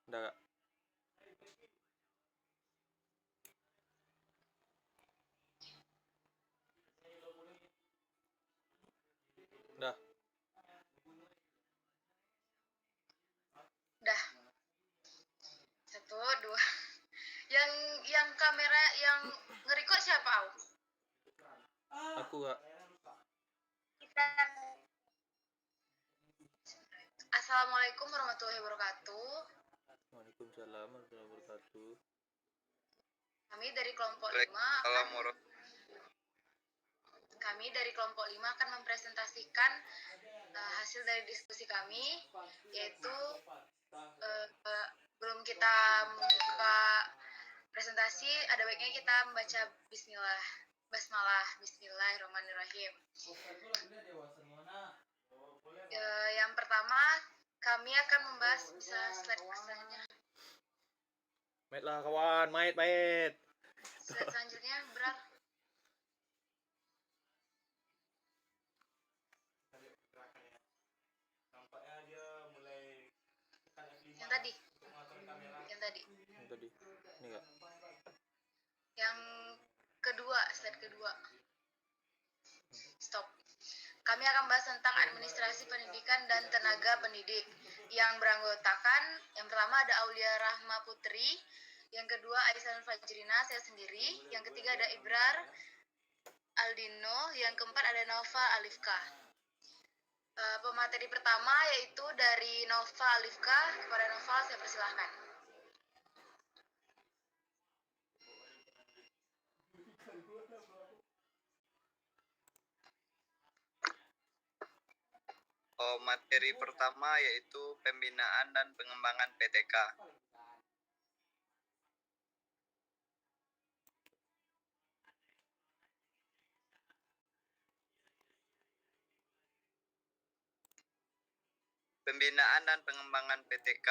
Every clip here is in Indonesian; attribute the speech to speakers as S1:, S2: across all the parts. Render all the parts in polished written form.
S1: Udah. Udah.
S2: Udah. 1, 2. Yang kamera yang nge-record siapa?
S1: Aku Kak.
S2: Kita. Assalamualaikum warahmatullahi wabarakatuh.
S1: Waalaikumsalam warahmatullahi wabarakatuh.
S2: Kami dari kelompok 5 akan mempresentasikan hasil dari diskusi kami, yaitu belum kita membuka presentasi, ada baiknya kita membaca basmalah. Bismillahirrahmanirrahim. Yang pertama, kami akan membahas, bisa slide selanjutnya.
S1: Mait lah kawan, mait.
S2: Slide selanjutnya, berat. Yang tadi.
S1: Ini Kak.
S2: Yang kedua, slide kedua. Stop. Kami akan bahas tentang administrasi pendidikan dan tenaga pendidik yang beranggotakan, yang pertama ada Aulia Rahma Putri, yang kedua Aisyah Fajrina, saya sendiri, yang ketiga ada Ibrar Aldino, yang keempat ada Nova Alifka. Pemateri pertama yaitu dari Nova Alifka. Kepada Nova saya persilahkan.
S3: Materi pertama yaitu pembinaan dan pengembangan PTK. Pembinaan dan pengembangan PTK.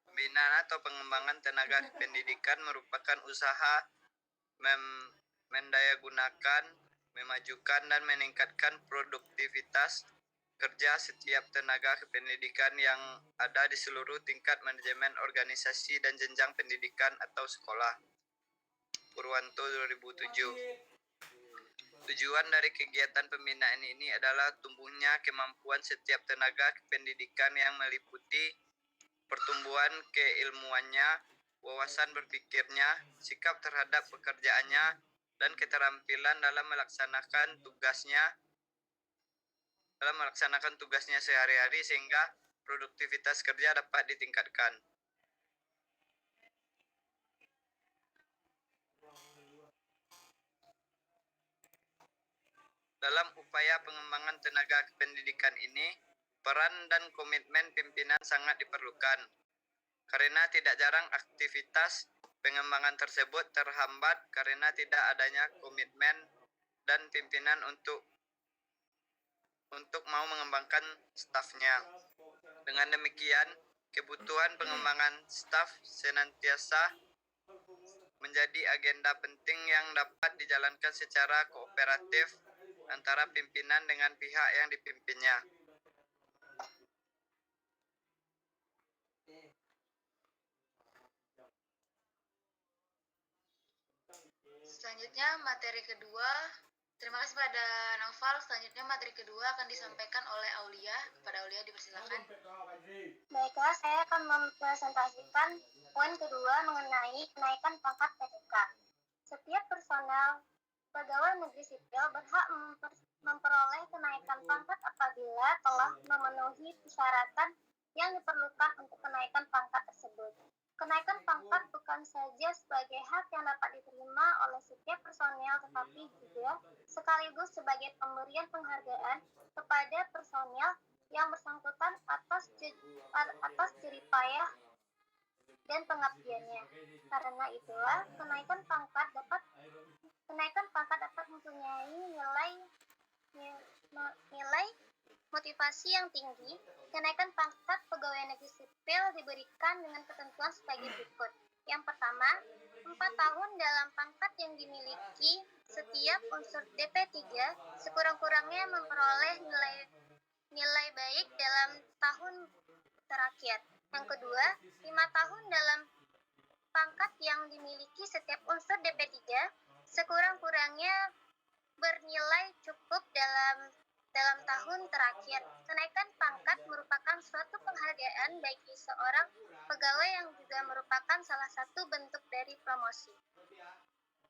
S3: Pembinaan atau pengembangan tenaga pendidikan merupakan usaha mendayagunakan, memajukan dan meningkatkan produktivitas kerja setiap tenaga kependidikan yang ada di seluruh tingkat manajemen organisasi dan jenjang pendidikan atau sekolah. Purwanto 2007. Tujuan dari kegiatan pembinaan ini adalah tumbuhnya kemampuan setiap tenaga kependidikan yang meliputi pertumbuhan keilmuannya, wawasan berpikirnya, sikap terhadap pekerjaannya, dan keterampilan dalam melaksanakan tugasnya sehari-hari sehingga produktivitas kerja dapat ditingkatkan. Dalam upaya pengembangan tenaga kependidikan ini, peran dan komitmen pimpinan sangat diperlukan, karena tidak jarang aktivitas pengembangan tersebut terhambat karena tidak adanya komitmen dan pimpinan untuk mau mengembangkan stafnya. Dengan demikian, kebutuhan pengembangan staf senantiasa menjadi agenda penting yang dapat dijalankan secara kooperatif antara pimpinan dengan pihak yang dipimpinnya.
S2: Selanjutnya materi kedua. Terima kasih pada Noval. Selanjutnya materi kedua akan disampaikan oleh Aulia. Kepada Aulia dipersilakan.
S4: Baiklah, saya akan mempresentasikan poin kedua mengenai kenaikan pangkat PTK. Setiap personel pegawai negeri sipil berhak memperoleh kenaikan pangkat apabila telah memenuhi persyaratan yang diperlukan untuk kenaikan pangkat tersebut. Kenaikan pangkat bukan saja sebagai hak yang dapat diterima oleh setiap personel, tetapi juga sekaligus sebagai pemberian penghargaan kepada personel yang bersangkutan atas jeripayah dan pengabdiannya. Karena itulah kenaikan pangkat dapat mempunyai nilai motivasi yang tinggi. Kenaikan pangkat pegawai negeri sipil diberikan dengan ketentuan sebagai berikut. Yang pertama, 4 tahun dalam pangkat yang dimiliki setiap unsur DP3 sekurang-kurangnya memperoleh nilai baik dalam tahun terakhir. Yang kedua, 5 tahun dalam pangkat yang dimiliki setiap unsur DP3 sekurang-kurangnya bernilai cukup dalam tahun terakhir. Kenaikan pangkat merupakan suatu penghargaan bagi seorang pegawai yang juga merupakan salah satu bentuk dari promosi.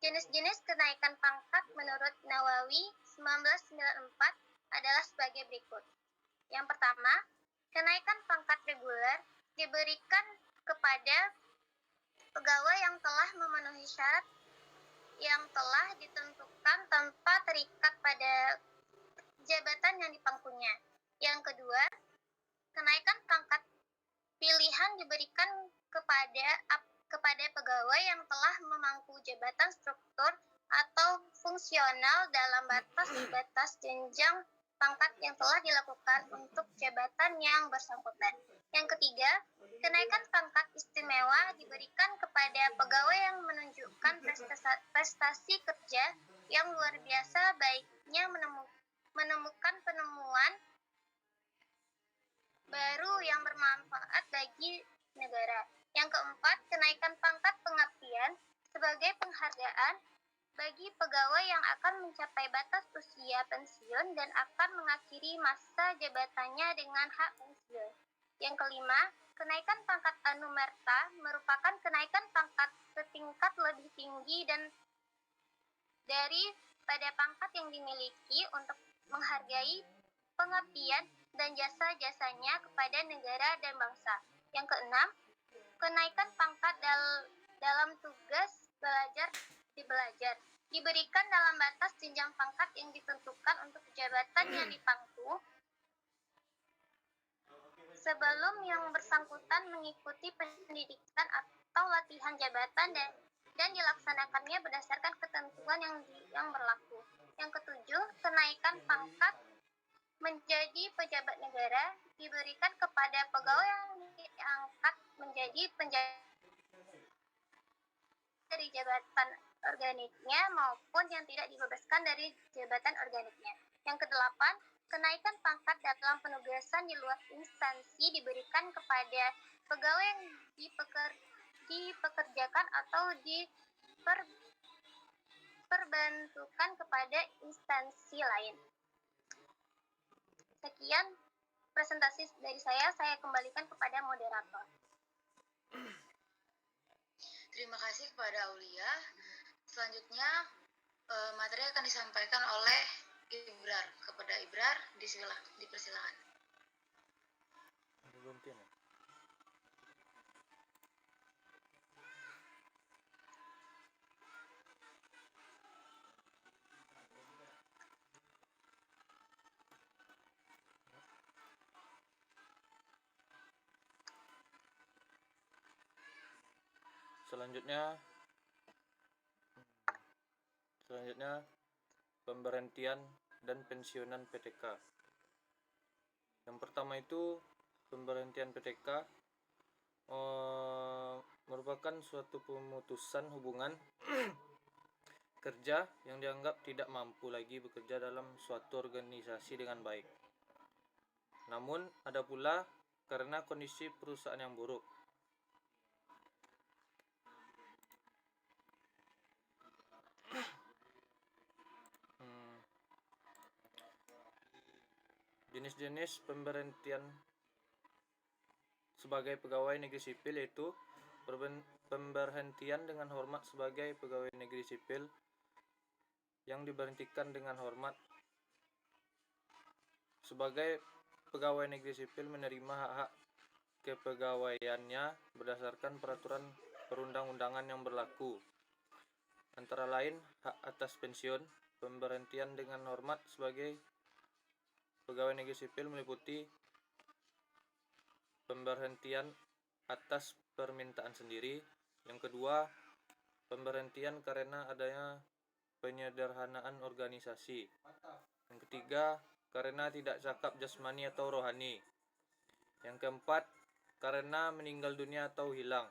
S4: Jenis-jenis kenaikan pangkat menurut Nawawi 1994 adalah sebagai berikut. Yang pertama, kenaikan pangkat reguler diberikan kepada pegawai yang telah memenuhi syarat yang telah ditentukan tanpa terikat pada jabatan yang dipangkunya. Yang kedua, kenaikan pangkat pilihan diberikan kepada pegawai yang telah memangku jabatan struktur atau fungsional dalam batas jenjang pangkat yang telah dilakukan untuk jabatan yang bersangkutan. Yang ketiga, kenaikan pangkat istimewa diberikan kepada pegawai yang menunjukkan prestasi kerja yang luar biasa, baiknya menemukan penemuan baru yang bermanfaat bagi negara. Yang keempat, kenaikan pangkat pengabdian sebagai penghargaan bagi pegawai yang akan mencapai batas usia pensiun dan akan mengakhiri masa jabatannya dengan hak pensiun. Yang kelima, kenaikan pangkat anumerta merupakan kenaikan pangkat setingkat lebih tinggi dan daripada pangkat yang dimiliki untuk menghargai pengabdian dan jasa-jasanya kepada negara dan bangsa. Yang keenam, kenaikan pangkat dalam tugas belajar diberikan dalam batas jenjang pangkat yang ditentukan untuk jabatan yang dipangku sebelum yang bersangkutan mengikuti pendidikan atau latihan jabatan dan dilaksanakannya berdasarkan ketentuan yang berlaku. Yang ketujuh, kenaikan pangkat menjadi pejabat negara diberikan kepada pegawai yang diangkat menjadi penjabat dari jabatan organiknya maupun yang tidak dibebaskan dari jabatan organiknya. Yang kedelapan, kenaikan pangkat dalam penugasan di luar instansi diberikan kepada pegawai yang dipekerjakan atau diperbantukan kepada instansi lain. Sekian presentasi dari saya kembalikan kepada moderator.
S2: Terima kasih kepada Aulia. Selanjutnya materi akan disampaikan oleh Ibrar. Kepada Ibrar dipersilakan.
S1: Gantian ya? Selanjutnya pemberhentian dan pensiunan PTK. Yang pertama itu pemberhentian PTK merupakan suatu pemutusan hubungan kerja yang dianggap tidak mampu lagi bekerja dalam suatu organisasi dengan baik. Namun ada pula karena kondisi perusahaan yang buruk. Jenis-jenis pemberhentian sebagai pegawai negeri sipil yaitu pemberhentian dengan hormat sebagai pegawai negeri sipil yang diberhentikan dengan hormat. Sebagai pegawai negeri sipil menerima hak-hak kepegawaiannya berdasarkan peraturan perundang-undangan yang berlaku. Antara lain hak atas pensiun. Pemberhentian dengan hormat sebagai pegawai negeri sipil meliputi pemberhentian atas permintaan sendiri. Yang kedua, pemberhentian karena adanya penyederhanaan organisasi. Yang ketiga, karena tidak cakap jasmani atau rohani. Yang keempat, karena meninggal dunia atau hilang.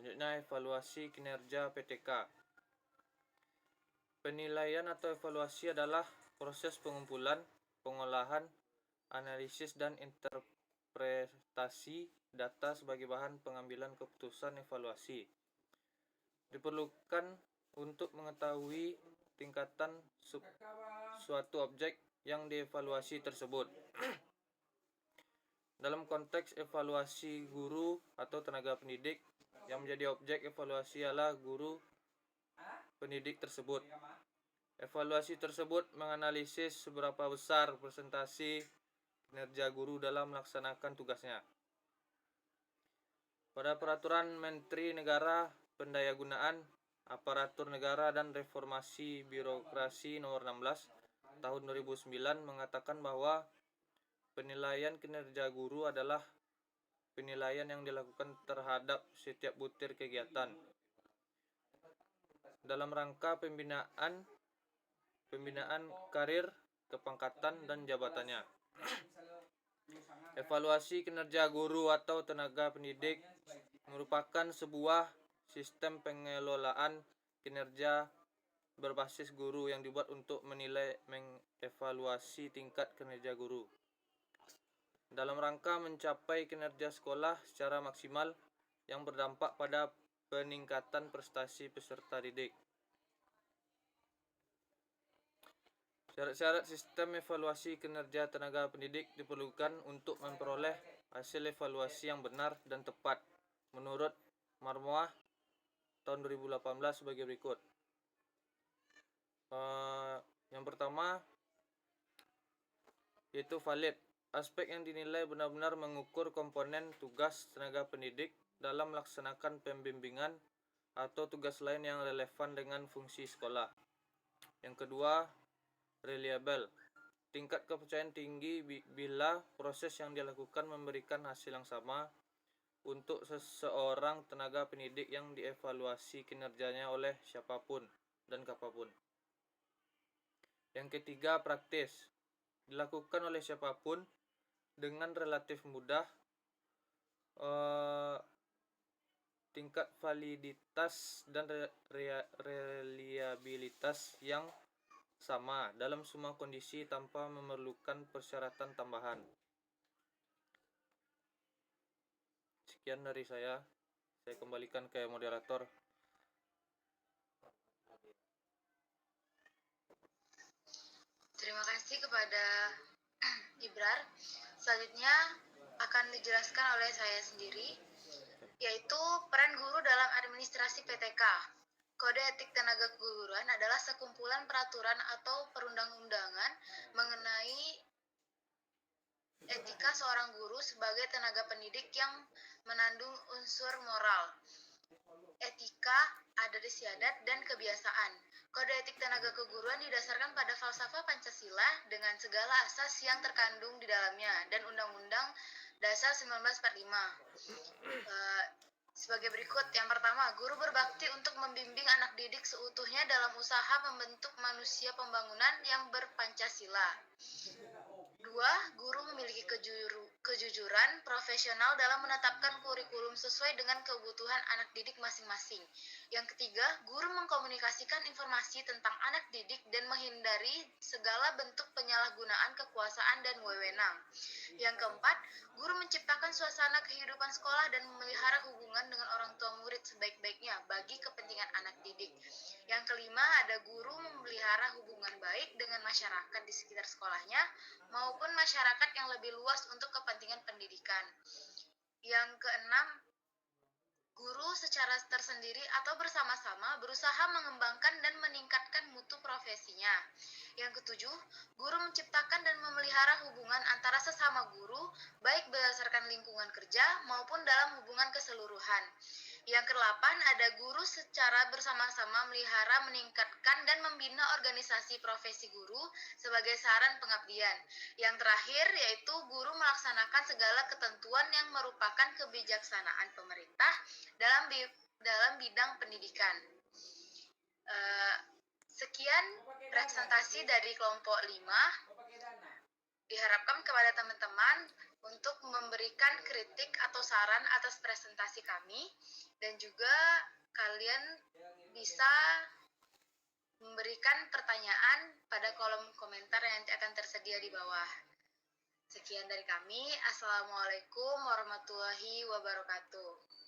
S1: Selanjutnya, evaluasi kinerja PTK. Penilaian atau evaluasi adalah proses pengumpulan, pengolahan, analisis, dan interpretasi data sebagai bahan pengambilan keputusan evaluasi. Diperlukan untuk mengetahui tingkatan suatu objek yang dievaluasi tersebut. Dalam konteks evaluasi guru atau tenaga pendidik, yang menjadi objek evaluasi adalah guru pendidik tersebut. Evaluasi tersebut menganalisis seberapa besar presentasi kinerja guru dalam melaksanakan tugasnya. Pada Peraturan Menteri Negara Pendayagunaan Aparatur Negara dan Reformasi Birokrasi Nomor 16 Tahun 2009 mengatakan bahwa penilaian kinerja guru adalah penilaian yang dilakukan terhadap setiap butir kegiatan dalam rangka pembinaan karir, kepangkatan, dan jabatannya. Evaluasi kinerja guru atau tenaga pendidik merupakan sebuah sistem pengelolaan kinerja berbasis guru yang dibuat untuk menilai mengevaluasi tingkat kinerja guru dalam rangka mencapai kinerja sekolah secara maksimal yang berdampak pada peningkatan prestasi peserta didik. Syarat-syarat sistem evaluasi kinerja tenaga pendidik diperlukan untuk memperoleh hasil evaluasi yang benar dan tepat menurut Marmoah tahun 2018 sebagai berikut. Yang pertama yaitu valid. Aspek yang dinilai benar-benar mengukur komponen tugas tenaga pendidik dalam melaksanakan pembimbingan atau tugas lain yang relevan dengan fungsi sekolah. Yang kedua, reliable. Tingkat kepercayaan tinggi bila proses yang dilakukan memberikan hasil yang sama untuk seseorang tenaga pendidik yang dievaluasi kinerjanya oleh siapapun dan kapanpun. Yang ketiga, praktis. Dilakukan oleh siapapun dengan relatif mudah, tingkat validitas dan reliabilitas yang sama dalam semua kondisi tanpa memerlukan persyaratan tambahan. Sekian dari saya kembalikan ke moderator.
S2: Terima kasih kepada Ibrar. Selanjutnya akan dijelaskan oleh saya sendiri, yaitu peran guru dalam administrasi PTK. Kode Etik Tenaga Keguruan adalah sekumpulan peraturan atau perundang-undangan mengenai etika seorang guru sebagai tenaga pendidik yang mengandung unsur moral, etika, adat istiadat, dan kebiasaan. Kode Etik Tenaga Keguruan didasarkan pada falsafah Pancasila dengan segala asas yang terkandung di dalamnya dan Undang-Undang Dasar 1945. Sebagai berikut. Yang pertama, guru berbakti untuk membimbing anak didik seutuhnya dalam usaha membentuk manusia pembangunan yang berpancasila. 2. Guru memiliki kejujuran profesional dalam menetapkan kurikulum sesuai dengan kebutuhan anak didik masing-masing. Yang ketiga, guru mengkomunikasikan informasi tentang anak didik dan menghindari segala bentuk penyalahgunaan kekuasaan dan wewenang. Yang keempat, guru menciptakan suasana kehidupan sekolah dan memelihara hubungan dengan orang tua murid sebaik-baiknya bagi kepentingan anak didik. Yang kelima, ada guru memelihara hubungan baik dengan masyarakat di sekitar sekolahnya maupun masyarakat yang lebih luas untuk kepentingan pendidikan. Yang keenam, guru secara tersendiri atau bersama-sama berusaha mengembangkan dan meningkatkan mutu profesinya. Yang ketujuh, guru menciptakan dan memelihara hubungan antara sesama guru, baik berdasarkan lingkungan kerja maupun dalam hubungan keseluruhan. Yang kedelapan, ada guru secara bersama-sama melihara, meningkatkan, dan membina organisasi profesi guru sebagai saran pengabdian. Yang terakhir, yaitu guru melaksanakan segala ketentuan yang merupakan kebijaksanaan pemerintah dalam bidang pendidikan. Sekian presentasi dari kelompok 5. Diharapkan kepada teman-teman untuk memberikan kritik atau saran atas presentasi kami, dan juga kalian bisa memberikan pertanyaan pada kolom komentar yang nanti akan tersedia di bawah. Sekian dari kami. Assalamualaikum warahmatullahi wabarakatuh.